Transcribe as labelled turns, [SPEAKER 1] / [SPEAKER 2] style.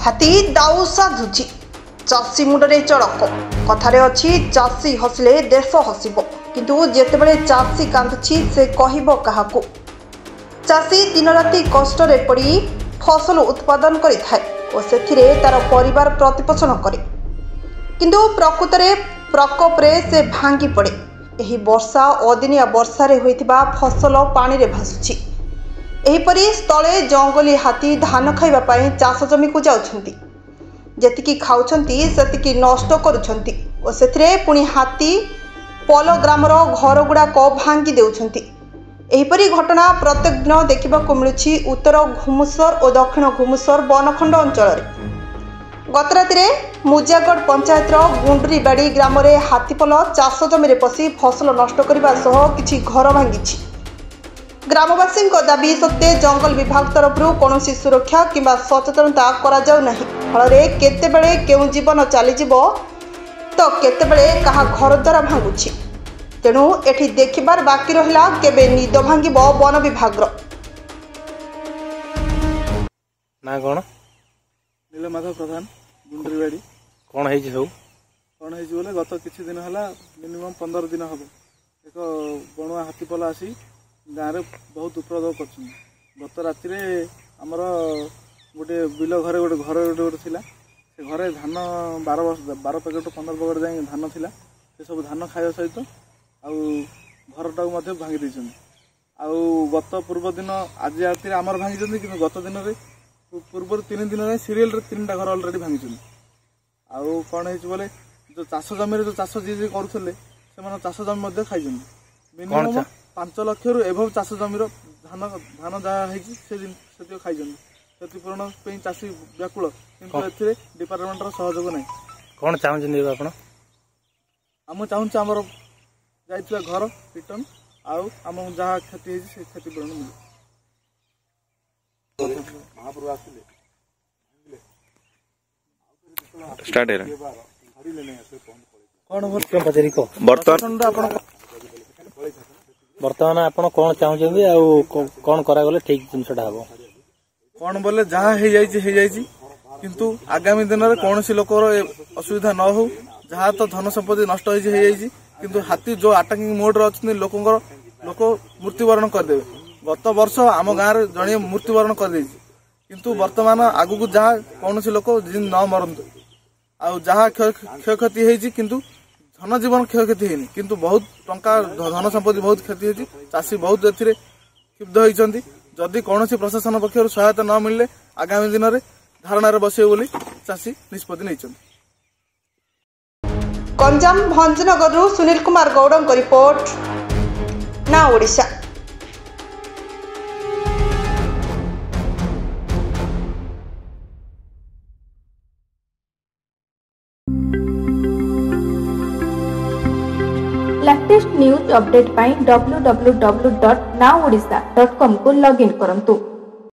[SPEAKER 1] हाथी दाउसा धुची चाषी मुंडे चड़क कथारे अच्छी चाषी हसिले देश हसिब किंतु जेतेबेले चाषी कांदुची से कहब काहाकू। चाषी दिन राति कष्ट पड़ी फसल उत्पादन करिथाए और सेथिरे तार परिवार प्रतिपोषण करे किंतु प्रकृत में प्रकोप से भांगी पड़े। एही वर्षा अदिनिया वर्षा रे होइतिबा फसल पानी रे भासुची। एहीपरि स्थले जंगली हाथी धान खाइबा पई चाष जमी को जाउछंती, जेतिकी खाउछंती सेतिकी नष्ट करूछंती और सेथिरे पुणी हाथी पल ग्रामर घर गुड़ाक भांगी देउछंती। एहीपरि घटना प्रत्येक दिन देखा मिलुछि उत्तर घुमुसर और दक्षिण घुमुसर बनखंड अंचल। गत राति मुजागढ़ पंचायतर गुंडरीबाड़ी ग्राम में हाथीपल चाष जमी पशि फसल नष्ट करने सह किछि घर भांगी। ग्रामवासी दाबी सत्वे जंगल विभाग तरफ कौन सुरक्षा किंबा सचेतनता फल केतेबेले केउ जीवन चलीज तो केतेबेले कहा घर द्वार भांगुछि। तेणु एठी देखिबार बाकी रहिला केबे निद भांगिब वन विभाग
[SPEAKER 2] ना कोन
[SPEAKER 3] नीलमाधव प्रधान गुंडरीबाड़ी
[SPEAKER 2] कौन है सब
[SPEAKER 3] कौन है बोले गत किछि दिन हला मिनिमम 15 दिन हम एक बणुआ हाथीपल आसी गाँव में बहुत उपद्रव कर। गत राति आमर गोटे बिल घरे गोटे घर गोटे थिला से घरे धान 12 पैकेट 15 पैकेट जाए धान थिला से सब धान खाଇବା सहित आउ घरटा भांगी देछन। आउ गत पूर्व दिन आज राति आमर भांगी कि गत दिन पूर्व 3 दिन जाए सीरियल 3टा घर अलरेडी भांगी। आउ कौन है बोले जो चाष जमी जो चाष जी करुले से चाष जमी खाई मिनिमम 5 लाख रु एभव चाष जमीर धान धान जहाँ से खाई क्षतिपूरण चाषी व्याकुल कि डिपार्टमेंट सहयोग ना
[SPEAKER 2] कौन चाहूँ आप
[SPEAKER 3] आम चाहूँ आमर जा घर रिटर्न आउ आम जहाँ क्षति से क्षतिपूरण मिले।
[SPEAKER 2] बर्तमान आप कौन चाहते कौन करागले ठीक जिनसा हम
[SPEAKER 3] कौन बोले जहाँ किंतु आगामी दिन में कौन सी लोक असुविधा न हो जहाँ तो धन संपत्ति नष्ट किंतु हाथी जो अटाकिंग मोड रे लोक मृत्युवरण करदे। गत वर्ष आम गाँव में जड़े मृत्युवरण कर किंतु वर्तमान आगु जहाँ कौन सी लोक न मरतु आ जहाँ क्षयक्षति होती किंतु धन जीवन क्षयक्षति है किंतु बहुत टंका धन संपत्ति बहुत क्षति होती। चाषी बहुत एथिरे क्षुब्ध होती। जदि कौन प्रशासन पक्षर सहायता न मिलले आगामी दिन में धारणार बसवे बोली चाषी निष्पत्ति नहीं।
[SPEAKER 1] गंजाम भंजनगर सुनील कुमार गौड़ रिपोर्ट ना ओडिशा।
[SPEAKER 4] लेटेस्ट न्यूज अपडेट पाई www.naodisha.com को लॉगिन करंतु।